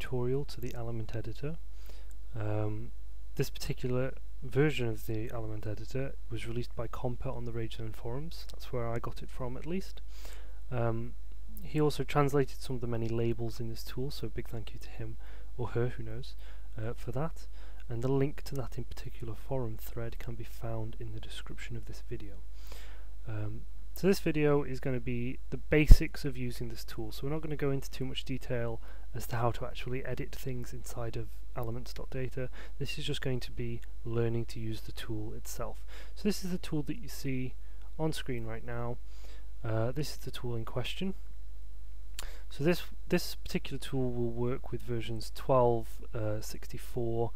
tutorial to the Element editor. This particular version of the Element editor was released by Compa on the Rage Zone forums. That's where I got it from, at least. He also translated some of the many labels in this tool, so a big thank you to him, or her, who knows, for that. And the link to that in particular forum thread can be found in the description of this video. So this video is going to be the basics of using this tool, so we're not going to go into too much detail as to how to actually edit things inside of Element.data. This is just going to be learning to use the tool itself. So this is the tool that you see on screen right now. This is the tool in question. So this particular tool will work with versions 12, 64,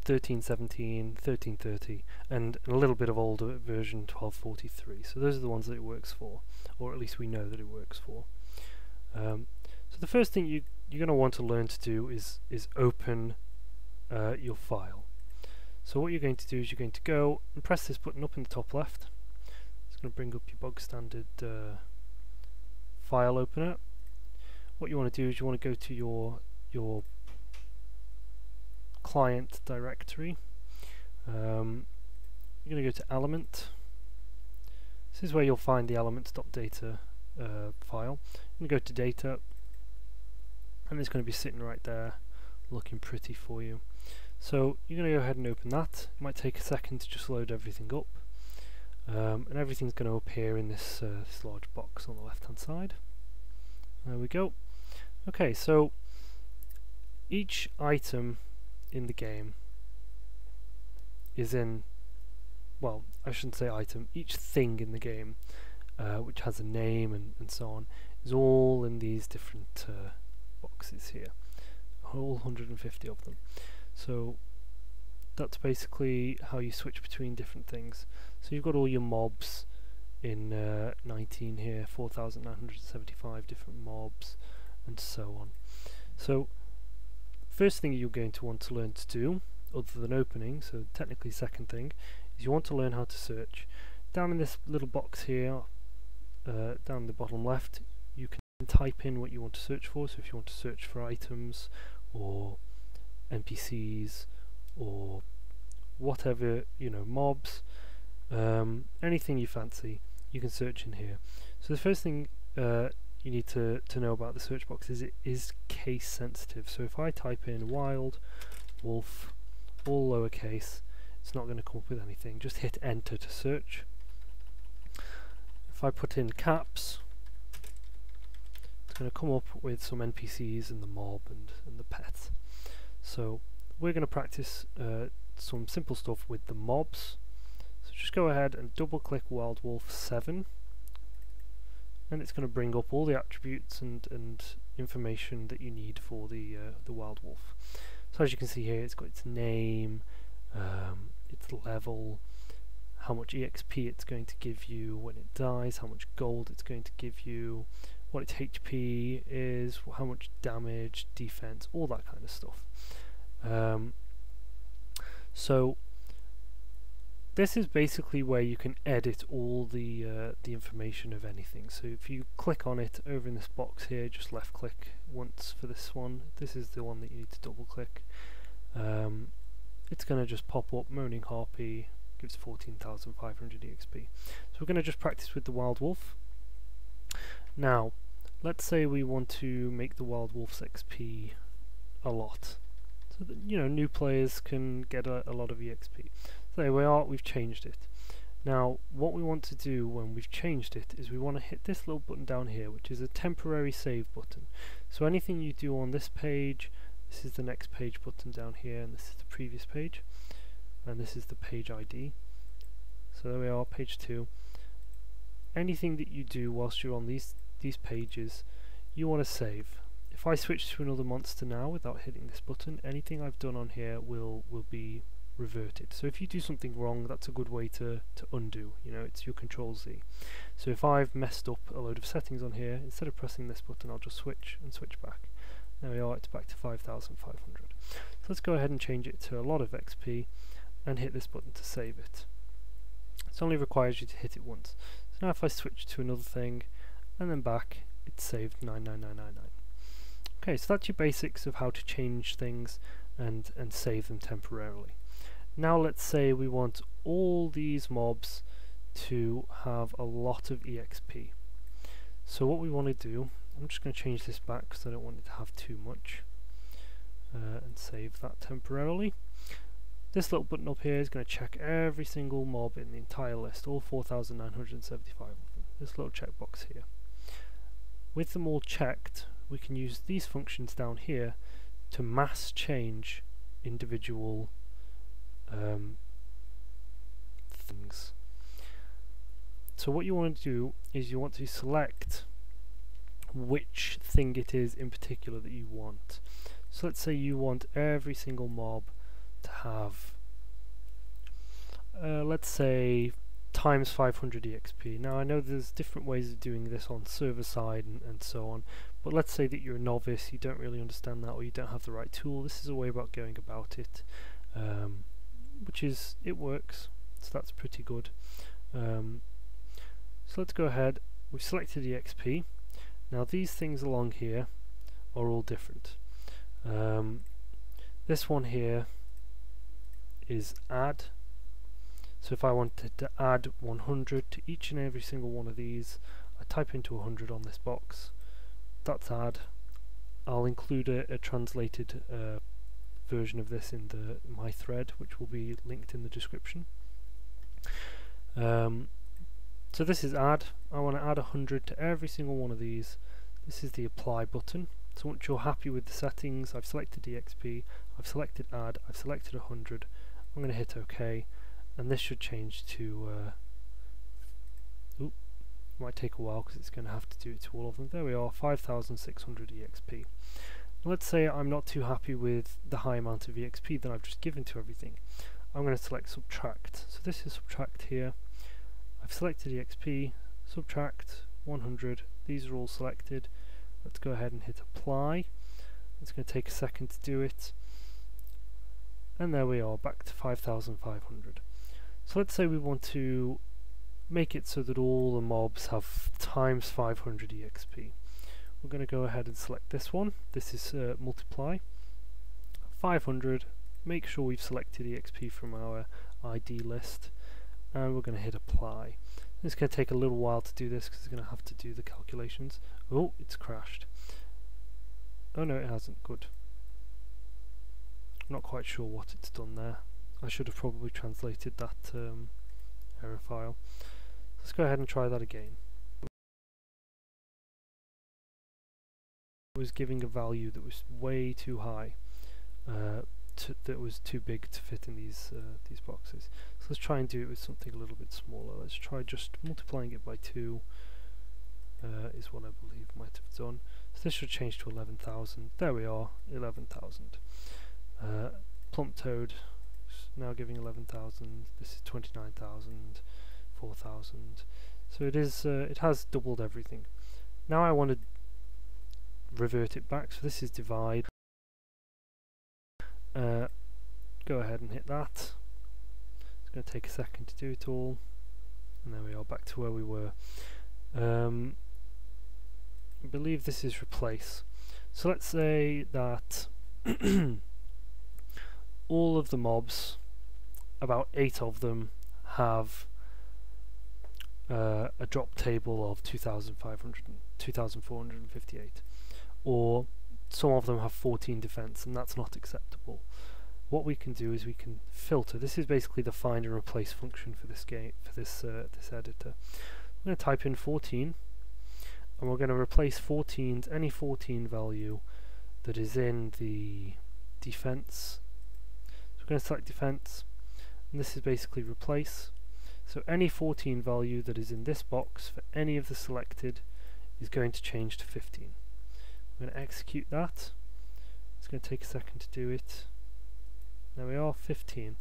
1317, 1330, and a little bit of older version 1243. So those are the ones that it works for, or at least we know that it works for. So the first thing you're going to want to learn to do is open your file. So what you're going to do is you're going to go and press this button up in the top left. It's going to bring up your bog standard file opener. What you want to do is you want to go to your client directory. You're going to go to Element. This is where you'll find the Element.data file. You're going to go to Data, and it's going to be sitting right there looking pretty for you. So you're going to go ahead and open that. It might take a second to just load everything up, and everything's going to appear in this large box on the left hand side. There we go. Okay, so each item in the game is in, well, I shouldn't say item, each thing in the game which has a name and so on is all in these different boxes here, all 150 of them. So that's basically how you switch between different things. So you've got all your mobs in 19 here, 4,975 different mobs, and so on. So first thing you're going to want to learn to do, other than opening, so technically second thing, is you want to learn how to search. Down in this little box here, down the bottom left, you can type in what you want to search for. So if you want to search for items or NPCs or whatever, you know, mobs, anything you fancy, you can search in here. So the first thing you need to know about the search box is it is case sensitive. So if I type in wild wolf, all lowercase, it's not going to come up with anything. Just hit enter to search. If I put in caps, it's going to come up with some NPCs and the mob and the pet. So we're going to practice some simple stuff with the mobs. So just go ahead and double click wild wolf 7, and it's going to bring up all the attributes and information that you need for the wild wolf. So as you can see here, it's got its name, its level, how much EXP it's going to give you when it dies, how much gold it's going to give you, what its HP is, how much damage, defense, all that kind of stuff. So this is basically where you can edit all the information of anything. So if you click on it over in this box here, just left click once for this one. This is the one that you need to double click. It's going to just pop up Moaning Harpy, gives 14,500 EXP. So we're going to just practice with the wild wolf. Now let's say we want to make the wild wolf's XP a lot, so that, you know, new players can get a lot of EXP. So there we are, we've changed it. Now what we want to do when we've changed it is we want to hit this little button down here, which is a temporary save button. So anything you do on this page, this is the next page button down here, and this is the previous page, and this is the page ID. So there we are, page 2. Anything that you do whilst you're on these pages, you want to save. If I switch to another monster now without hitting this button, anything I've done on here will be reverted. So if you do something wrong, that's a good way to undo. You know, it's your Control Z. So if I've messed up a load of settings on here, instead of pressing this button, I'll just switch and switch back. There we are, it's back to 5,500. So let's go ahead and change it to a lot of XP and hit this button to save it. It only requires you to hit it once. So now if I switch to another thing and then back, it's saved 99999. Okay, so that's your basics of how to change things and save them temporarily. Now let's say we want all these mobs to have a lot of EXP. So what we want to do, I'm just going to change this back because I don't want it to have too much, and save that temporarily. This little button up here is going to check every single mob in the entire list, all 4,975 of them. This little checkbox here. With them all checked, we can use these functions down here to mass change individual things. So what you want to do is you want to select which thing it is in particular that you want. So let's say you want every single mob to have, let's say, times 500 EXP. Now I know there's different ways of doing this on server side and so on, but let's say that you're a novice, you don't really understand that, or you don't have the right tool. This is a way about going about it, which is, it works, so that's pretty good. So let's go ahead, we've selected EXP. Now these things along here are all different. This one here is add. So if I wanted to add 100 to each and every single one of these, I type into 100 on this box. That's add. I'll include a translated version of this in my thread, which will be linked in the description. So this is add. I want to add 100 to every single one of these. This is the apply button. So once you're happy with the settings, I've selected EXP, I've selected add, I've selected 100, I'm going to hit OK, and this should change to, might take a while because it's going to have to do it to all of them. There we are, 5,600 EXP. Let's say I'm not too happy with the high amount of EXP that I've just given to everything. I'm going to select subtract. So this is subtract here. I've selected EXP, subtract 100, these are all selected. Let's go ahead and hit apply. It's going to take a second to do it. And there we are, back to 5,500. So let's say we want to make it so that all the mobs have times 500 EXP. We're going to go ahead and select this one. This is multiply. 500, make sure we've selected EXP from our ID list. And we're going to hit apply. It's going to take a little while to do this because it's going to have to do the calculations. Oh, it's crashed. Oh no, it hasn't. Good. I'm not quite sure what it's done there. I should have probably translated that error file. Let's go ahead and try that again. It was giving a value that was way too high. That was too big to fit in these boxes. So let's try and do it with something a little bit smaller. Let's try just multiplying it by 2 is what I believe might have done. So this should change to 11,000. There we are, 11,000. Plump Toad is now giving 11,000. This is 29,000, 4,000. So it is. It has doubled everything. Now I want to revert it back. So this is divide. Go ahead and hit that. It's going to take a second to do it all, and there we are, back to where we were. I believe this is replace. So let's say that all of the mobs, about 8 of them, have a drop table of 2,458, or some of them have 14 defense, and that's not acceptable. What we can do is we can filter. This is basically the find and replace function for this game, for this editor. I'm going to type in 14, and we're going to replace 14's any 14 value that is in the defense. So we're going to select defense, and this is basically replace. So any 14 value that is in this box for any of the selected is going to change to 15. I'm going to execute that. It's going to take a second to do it. There we are, 15.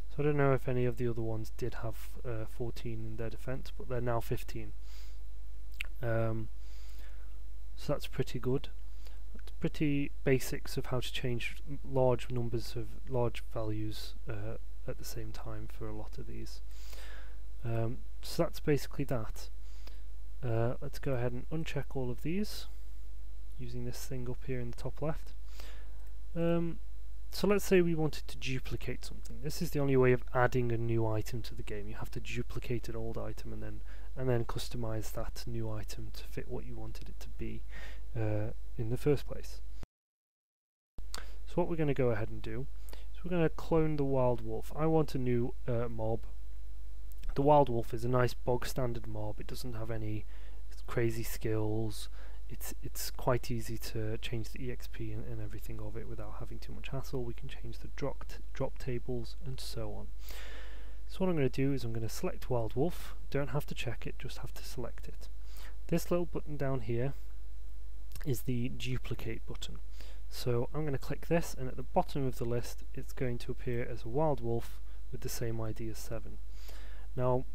So I don't know if any of the other ones did have 14 in their defense, but they're now 15. So that's pretty good. That's pretty basics of how to change large numbers of large values at the same time for a lot of these. So that's basically that. Let's go ahead and uncheck all of these. using this thing up here in the top left. So let's say we wanted to duplicate something. This is the only way of adding a new item to the game. You have to duplicate an old item and then customize that new item to fit what you wanted it to be in the first place. So what we're going to go ahead and do is we're going to clone the wild wolf. I want a new mob. The wild wolf is a nice bog standard mob. It doesn't have any crazy skills. It's quite easy to change the EXP and everything of it without having too much hassle. We can change the drop tables and so on. So what I'm going to do is I'm going to select wild wolf. Don't have to check it, just have to select it. This little button down here is the duplicate button. So I'm going to click this, and at the bottom of the list it's going to appear as a wild wolf with the same ID as 7. Now,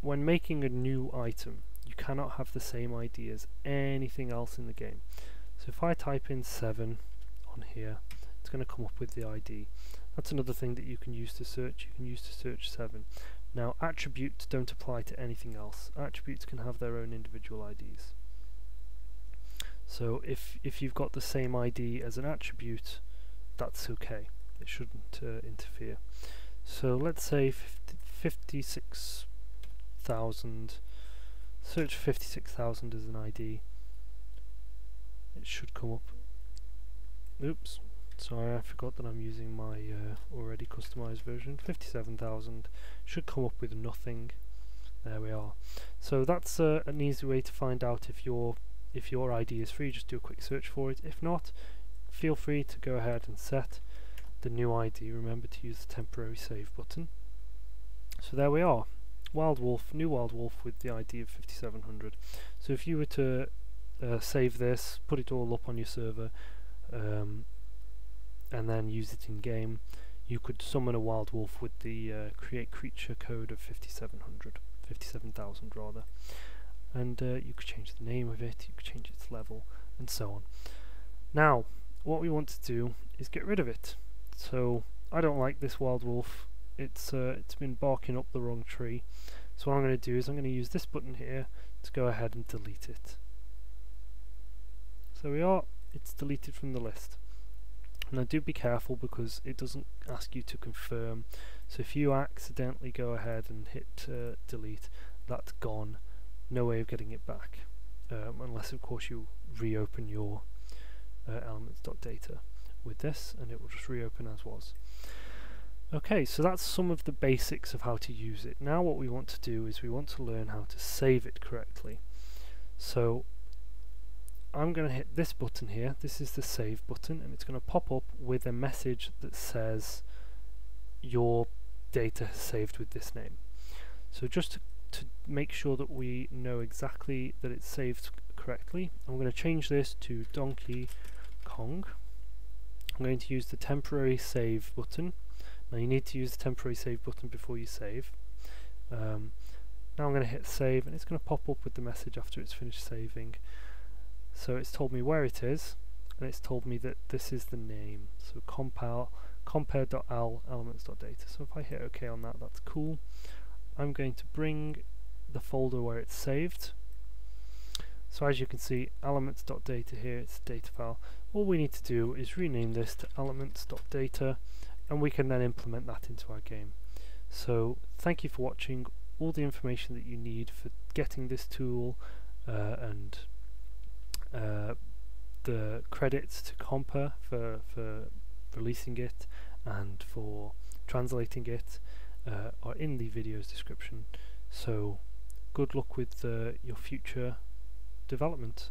when making a new item, you cannot have the same ID as anything else in the game. So if I type in 7 on here, it's going to come up with the ID. That's another thing that you can use to search. You can use to search 7. Now, attributes don't apply to anything else. Attributes can have their own individual IDs. So if you've got the same ID as an attribute, that's okay. It shouldn't interfere. So let's say 56,000. Search 56,000 as an ID. It should come up. Oops, sorry, I forgot that I'm using my already customized version. 57,000 should come up with nothing. There we are. So that's an easy way to find out if your ID is free. Just do a quick search for it. If not, feel free to go ahead and set the new ID. Remember to use the temporary save button. So there we are. Wild wolf, new wild wolf with the ID of 5700. So if you were to save this, put it all up on your server, and then use it in game, you could summon a wild wolf with the create creature code of 57,000 rather, and you could change the name of it, you could change its level, and so on. Now, what we want to do is get rid of it. So I don't like this wild wolf. It's been barking up the wrong tree. So what I'm going to do is I'm going to use this button here to go ahead and delete it. So we are, it's deleted from the list. Now do be careful because it doesn't ask you to confirm. So if you accidentally go ahead and hit delete, that's gone. No way of getting it back, unless of course you reopen your Element.data with this, and it will just reopen as was. Okay, so that's some of the basics of how to use it. Now what we want to do is we want to learn how to save it correctly. So I'm going to hit this button here. This is the save button, and it's going to pop up with a message that says your data has saved with this name. So just to make sure that we know exactly that it's saved correctly, I'm going to change this to Donkey Kong. I'm going to use the temporary save button. Now you need to use the temporary save button before you save. Now I'm going to hit save, and it's going to pop up with the message after it's finished saving. So it's told me where it is, and it's told me that this is the name. So compare.al elements.data. So if I hit OK on that, that's cool. I'm going to bring the folder where it's saved. So as you can see, elements.data here, it's a data file. All we need to do is rename this to elements.data, and we can then implement that into our game. So thank you for watching. All the information that you need for getting this tool and the credits to Compa for releasing it and for translating it are in the video's description. So good luck with your future development.